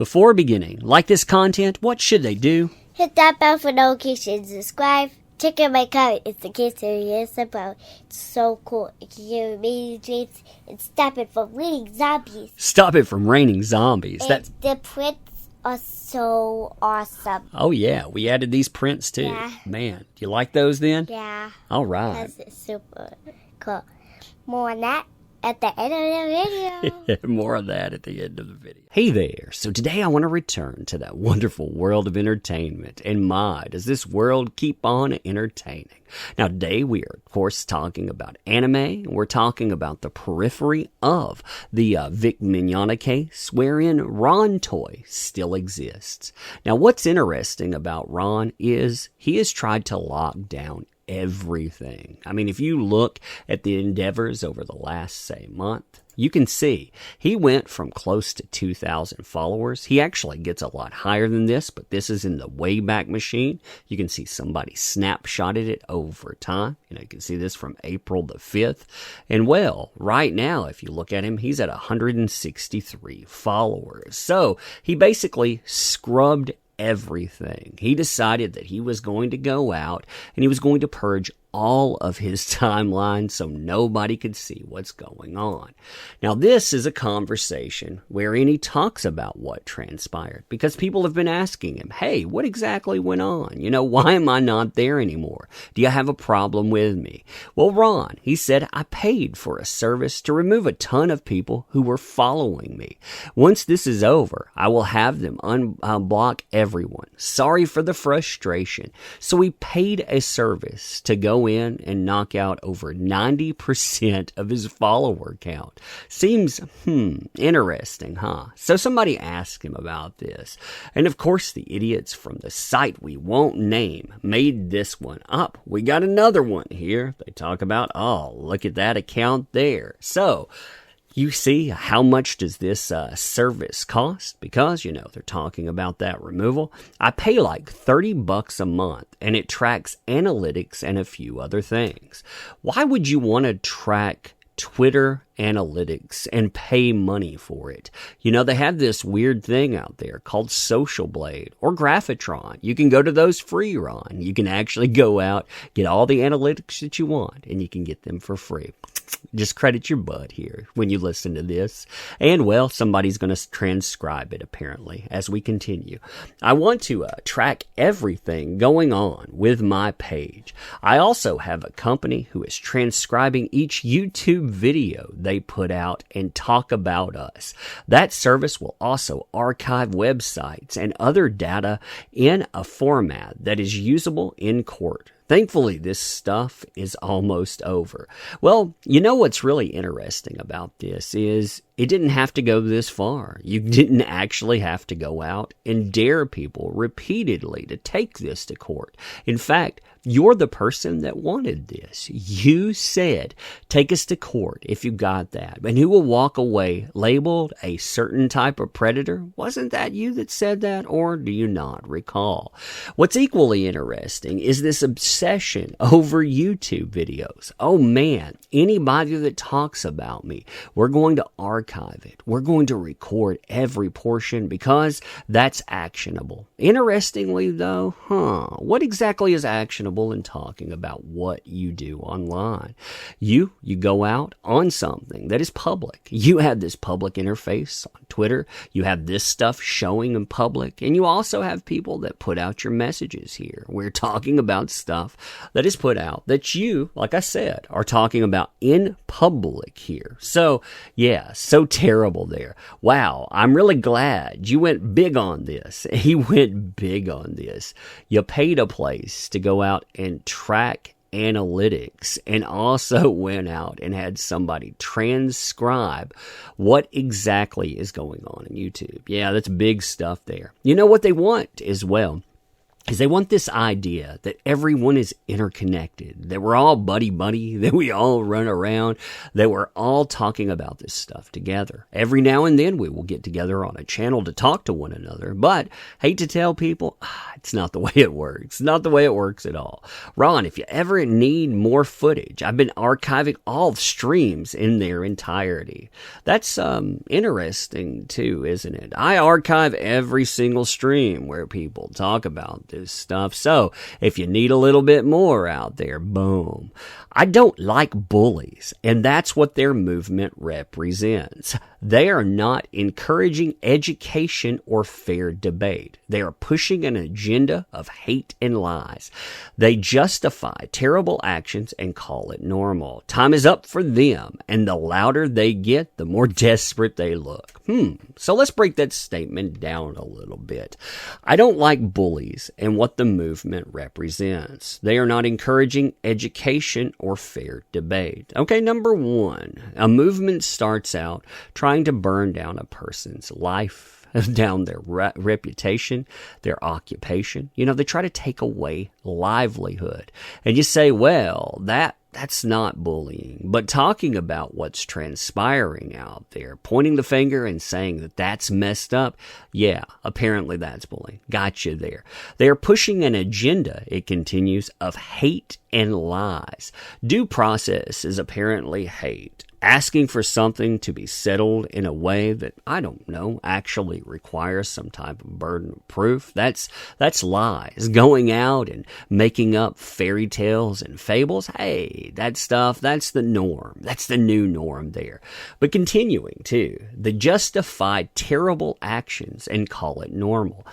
Before beginning, like this content, what should they do? Hit that bell for notifications, subscribe, check out my comment. It's the kids series about. It's so cool. It can give amazing dreams and stop it from raining zombies. Stop it from raining zombies. And the prints are so awesome. Oh yeah, we added these prints too. Yeah. Man, do you like those then? Yeah. All right. That's super cool. More on that at the end of the video. More of that at the end of the video. Hey there. So today I want to return to that wonderful world of entertainment. And my, does this world keep on entertaining. Now today we are, of course, talking about anime. We're talking about the periphery of the Vic Mignogna case, wherein Ron Toye still exists. Now what's interesting about Ron is he has tried to lock down everything. I mean, if you look at the endeavors over the last, say, month, you can see he went from close to 2,000 followers. He actually gets a lot higher than this, but this is in the Wayback Machine. You can see somebody snapshotted it over time. You can see this from April the 5th. And well, right now, if you look at him, he's at 163 followers. So he basically scrubbed everything. He decided that he was going to go out and he was going to purge all of his timeline so nobody could see what's going on. Now, this is a conversation wherein he talks about what transpired because people have been asking him, hey, what exactly went on? Why am I not there anymore? Do you have a problem with me? Well, Ron, he said, I paid for a service to remove a ton of people who were following me. Once this is over, I will have them unblock everyone. Sorry for the frustration. So he paid a service to go in and knock out over 90% of his follower count. Seems, interesting, huh? So somebody asked him about this. And of course, the idiots from the site we won't name made this one up. We got another one here. They talk about, oh, look at that account there. So, you see, how much does this service cost? Because, they're talking about that removal. I pay like $30 a month, and it tracks analytics and a few other things. Why would you want to track Twitter analytics and pay money for it? They have this weird thing out there called Social Blade or Graphitron. You can go to those free, Ron. You can actually go out, get all the analytics that you want, and you can get them for free. Just credit your butt here when you listen to this. And, well, somebody's going to transcribe it, apparently, as we continue. I want to track everything going on with my page. I also have a company who is transcribing each YouTube video they put out and talk about us. That service will also archive websites and other data in a format that is usable in court. Thankfully, this stuff is almost over. Well, what's really interesting about this is it didn't have to go this far. You didn't actually have to go out and dare people repeatedly to take this to court. In fact, you're the person that wanted this. You said, take us to court if you got that. And who will walk away labeled a certain type of predator? Wasn't that you that said that? Or do you not recall? What's equally interesting is this obsession over YouTube videos. Oh man, anybody that talks about me, we're going to archive it. We're going to record every portion because that's actionable. Interestingly though, what exactly is actionable in talking about what you do online? You go out on something that is public. You have this public interface on Twitter. You have this stuff showing in public. And you also have people that put out your messages here. We're talking about stuff that is put out that you, like I said, are talking about in public here. So, yeah, so terrible there. Wow, I'm really glad you went big on this. He went big on this. You paid a place to go out and track analytics and also went out and had somebody transcribe what exactly is going on in YouTube. Yeah, that's big stuff there. You know what they want as well is they want this idea that everyone is interconnected, that we're all buddy-buddy, that we all run around, that we're all talking about this stuff together. Every now and then we will get together on a channel to talk to one another, but hate to tell people, it's not the way it works. It's not the way it works at all. Ron, if you ever need more footage, I've been archiving all streams in their entirety. That's interesting too, isn't it? I archive every single stream where people talk about this stuff. So if you need a little bit more out there, boom. I don't like bullies, and that's what their movement represents. They are not encouraging education or fair debate. They are pushing an agenda of hate and lies. They justify terrible actions and call it normal. Time is up for them, and the louder they get, the more desperate they look. So let's break that statement down a little bit. I don't like bullies and what the movement represents. They are not encouraging education or fair debate. Okay, number one, a movement starts out trying to burn down a person's life, down their reputation, their occupation. You know, they try to take away livelihood. And you say, well, that's not bullying. But talking about what's transpiring out there, pointing the finger and saying that that's messed up, yeah, apparently that's bullying. Got you there. They are pushing an agenda, it continues, of hate and lies. Due process is apparently hate. Asking for something to be settled in a way that, I don't know, actually requires some type of burden of proof. That's lies. Going out and making up fairy tales and fables, hey, that stuff, that's the norm. That's the new norm there. But continuing, too, they justify terrible actions and call it normal.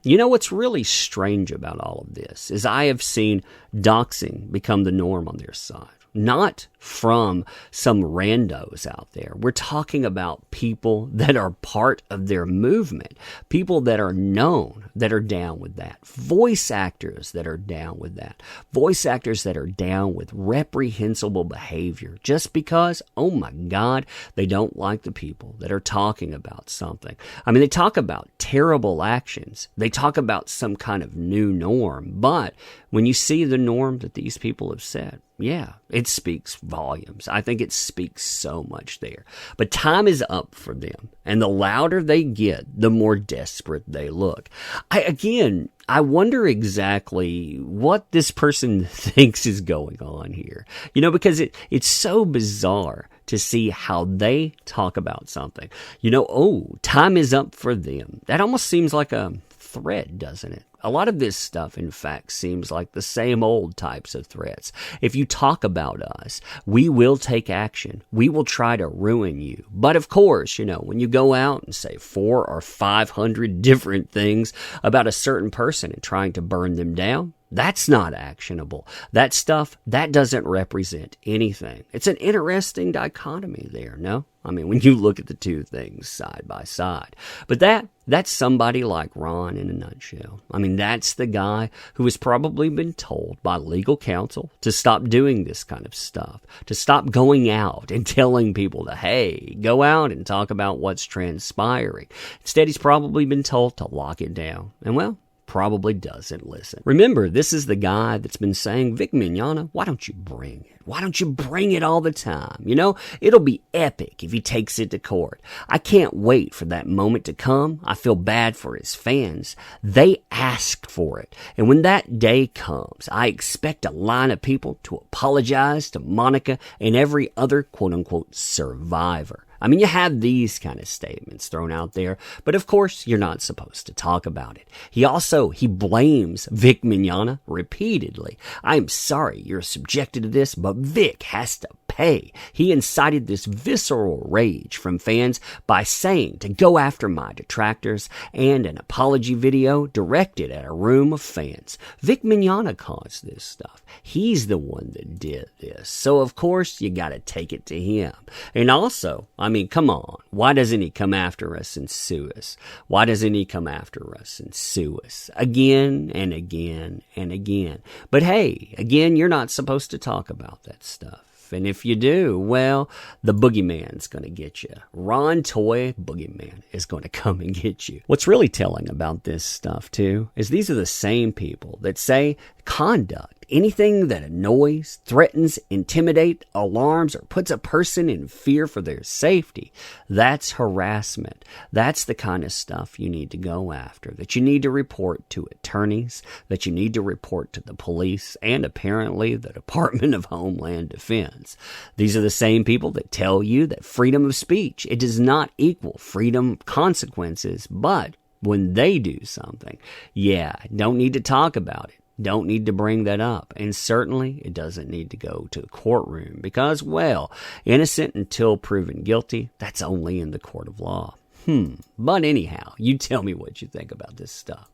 You know what's really strange about all of this is I have seen doxing become the norm on their side. Not from some randos out there. We're talking about people that are part of their movement, people that are known, that are down with that, voice actors that are down with that, voice actors that are down with reprehensible behavior just because, oh my God, they don't like the people that are talking about something. I mean, they talk about terrible actions. They talk about some kind of new norm, but when you see the norm that these people have set, yeah, it speaks volumes. I think it speaks so much there. But time is up for them. And the louder they get, the more desperate they look. I wonder exactly what this person thinks is going on here. You know, because it's so bizarre to see how they talk about something. You know, oh, time is up for them. That almost seems like a threat, doesn't it? A lot of this stuff, in fact, seems like the same old types of threats. If you talk about us, we will take action. We will try to ruin you. But of course, you know, when you go out and say 400 or 500 different things about a certain person and trying to burn them down, that's not actionable. That stuff, that doesn't represent anything. It's an interesting dichotomy there, no? I mean, when you look at the two things side by side. But that's somebody like Ron in a nutshell. I mean, that's the guy who has probably been told by legal counsel to stop doing this kind of stuff, to stop going out and telling people to, hey, go out and talk about what's transpiring. Instead, he's probably been told to lock it down. And well, probably doesn't listen. Remember, this is the guy that's been saying, Vic Mignogna, why don't you bring it? Why don't you bring it all the time? You know, it'll be epic if he takes it to court. I can't wait for that moment to come. I feel bad for his fans. They asked for it. And when that day comes, I expect a line of people to apologize to Monica and every other quote-unquote survivor. I mean, you have these kind of statements thrown out there, but of course, you're not supposed to talk about it. He blames Vic Mignogna repeatedly. I'm sorry you're subjected to this, but Vic has to pay. He incited this visceral rage from fans by saying to go after my detractors and an apology video directed at a room of fans. Vic Mignogna caused this stuff. He's the one that did this. So, of course, you got to take it to him. And also, I mean, come on. Why doesn't he come after us and sue us? Why doesn't he come after us and sue us again and again and again? But hey, again, you're not supposed to talk about that stuff. life. And if you do, well, the boogeyman's going to get you. Ron Toye, boogeyman, is going to come and get you. What's really telling about this stuff, too, is these are the same people that say conduct, anything that annoys, threatens, intimidates, alarms, or puts a person in fear for their safety, that's harassment. That's the kind of stuff you need to go after, that you need to report to attorneys, that you need to report to the police, and apparently the Department of Homeland Defense. These are the same people that tell you that freedom of speech, it does not equal freedom of consequences, but when they do something, don't need to talk about it. Don't need to bring that up. And certainly it doesn't need to go to the courtroom because, well, innocent until proven guilty, that's only in the court of law. But anyhow, you tell me what you think about this stuff.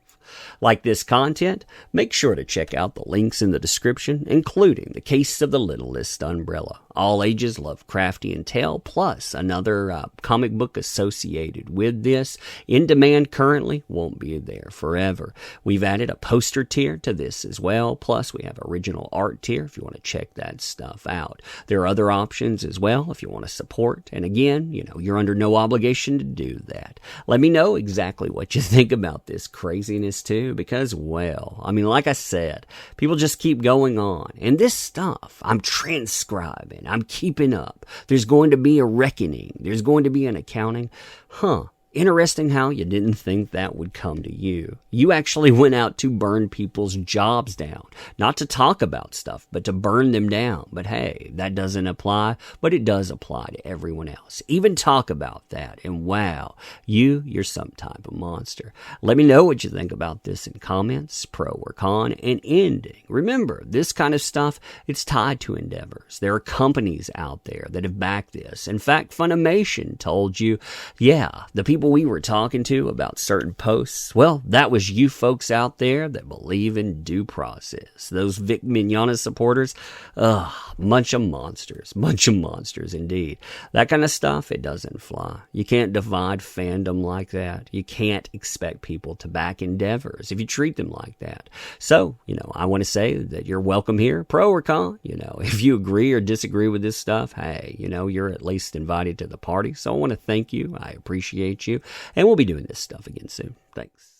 Like this content? Make sure to check out the links in the description, including The Case of the Littlest Umbrella, all ages Lovecraftian tale, plus another comic book associated with this. In demand currently, won't be there forever. We've added a poster tier to this as well, plus we have original art tier if you want to check that stuff out. There are other options as well if you want to support, and again, you're under no obligation to do that. Let me know exactly what you think about this craziness too, because, well, like I said, people just keep going on. And this stuff, I'm transcribing, I'm keeping up. There's going to be a reckoning. There's going to be an accounting. Interesting how you didn't think that would come to you. You actually went out to burn people's jobs down. Not to talk about stuff, but to burn them down. But hey, that doesn't apply, but it does apply to everyone else. Even talk about that, and wow, you're some type of monster. Let me know what you think about this in comments, pro or con, and ending. Remember, this kind of stuff, it's tied to endeavors. There are companies out there that have backed this. In fact, Funimation told you, the people we were talking to about certain posts, well, that was you folks out there that believe in due process. Those Vic Mignogna supporters, bunch of monsters indeed. That kind of stuff, it doesn't fly. You can't divide fandom like that. You can't expect people to back endeavors if you treat them like that. So, I want to say that you're welcome here, pro or con. If you agree or disagree with this stuff, hey, you're at least invited to the party. So I want to thank you. I appreciate you. And we'll be doing this stuff again soon. Thanks.